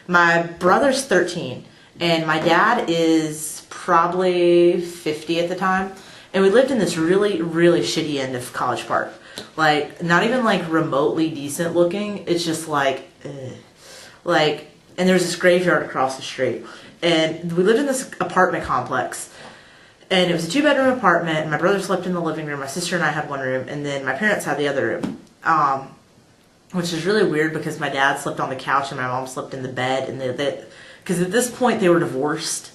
My brother's 13, and my dad is probably 50 at the time. And we lived in this really, really shitty end of College Park. Like, not even like remotely decent looking. It's just like, ugh. And there's this graveyard across the street. And we lived in this apartment complex. And it was a 2-bedroom apartment. And my brother slept in the living room. My sister and I had one room. And then my parents had the other room. Which is really weird because my dad slept on the couch and my mom slept in the bed. And because at this point they were divorced.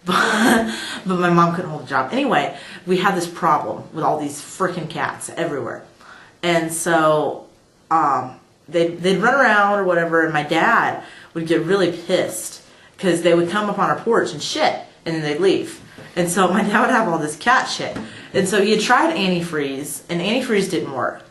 But my mom couldn't hold a job. Anyway, we had this problem with all these freaking cats everywhere. And so they'd run around or whatever, and my dad would get really pissed because they would come up on our porch and shit, and then they'd leave. And so my dad would have all this cat shit. And so he had tried antifreeze, and antifreeze didn't work.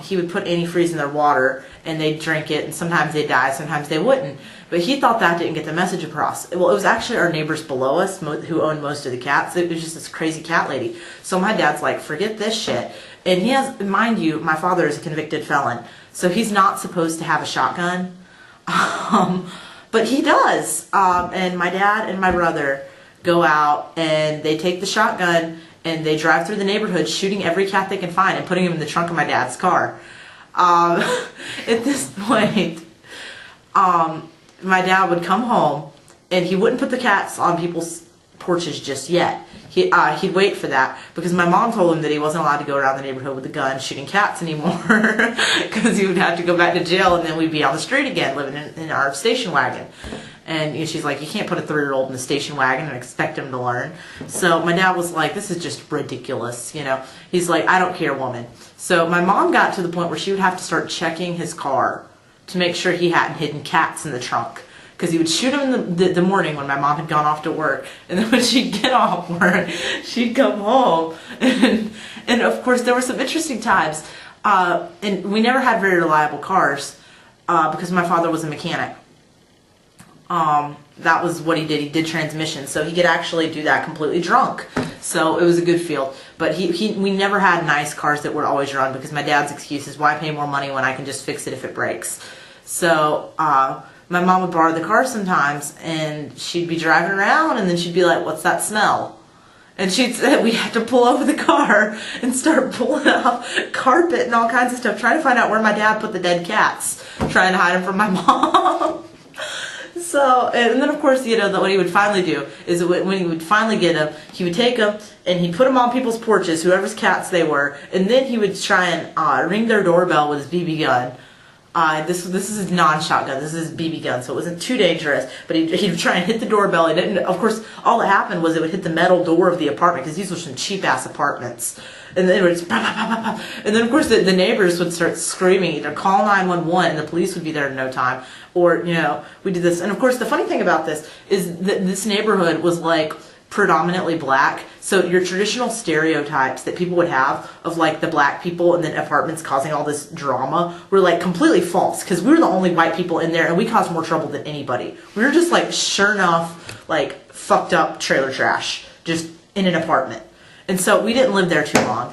He would put antifreeze in their water, and they'd drink it, and sometimes they'd die, sometimes they wouldn't. But he thought that didn't get the message across. Well, it was actually our neighbors below us who owned most of the cats. It was just this crazy cat lady. So my dad's like, forget this shit. And he has, mind you, my father is a convicted felon, so he's not supposed to have a shotgun. But he does. And my dad and my brother go out, and they take the shotgun, and they drive through the neighborhood shooting every cat they can find and putting him in the trunk of my dad's car. At this point, my dad would come home, and he wouldn't put the cats on people's porches just yet. He'd wait for that because my mom told him that he wasn't allowed to go around the neighborhood with a gun shooting cats anymore because he would have to go back to jail, and then we'd be on the street again living in our station wagon. And she's like, you can't put a 3-year-old in the station wagon and expect him to learn. So my dad was like, this is just ridiculous, you know. He's like, I don't care, woman. So my mom got to the point where she would have to start checking his car to make sure he hadn't hidden cats in the trunk. Because he would shoot him in the morning when my mom had gone off to work. And then when she'd get off work, she'd come home. And of course, there were some interesting times. And we never had very reliable cars because my father was a mechanic. That was what he did. He did transmissions. So he could actually do that completely drunk. So it was a good field. But we never had nice cars that would always run because my dad's excuse is, why pay more money when I can just fix it if it breaks? So my mom would borrow the car sometimes, and she'd be driving around, and then she'd be like, what's that smell? And she'd say we had to pull over the car and start pulling off carpet and all kinds of stuff, trying to find out where my dad put the dead cats, trying to hide them from my mom. So, and then of course, you know, what he would finally do is when he would finally get them, he would take them and he'd put them on people's porches, whoever's cats they were, and then he would try and ring their doorbell with his BB gun. This is a non-shotgun. This is his BB gun, so it wasn't too dangerous. But he'd try and hit the doorbell. And of course, all that happened was it would hit the metal door of the apartment because these were some cheap-ass apartments. And then it would just pop, pop, pop, pop. And then of course the neighbors would start screaming, either call 911 and the police would be there in no time, or you know, we did this. And of course, the funny thing about this is that this neighborhood was like predominantly black, so your traditional stereotypes that people would have of like the black people and then apartments causing all this drama were like completely false, because we were the only white people in there and we caused more trouble than anybody. We were just like, sure enough, like fucked up trailer trash just in an apartment. And so we didn't live there too long.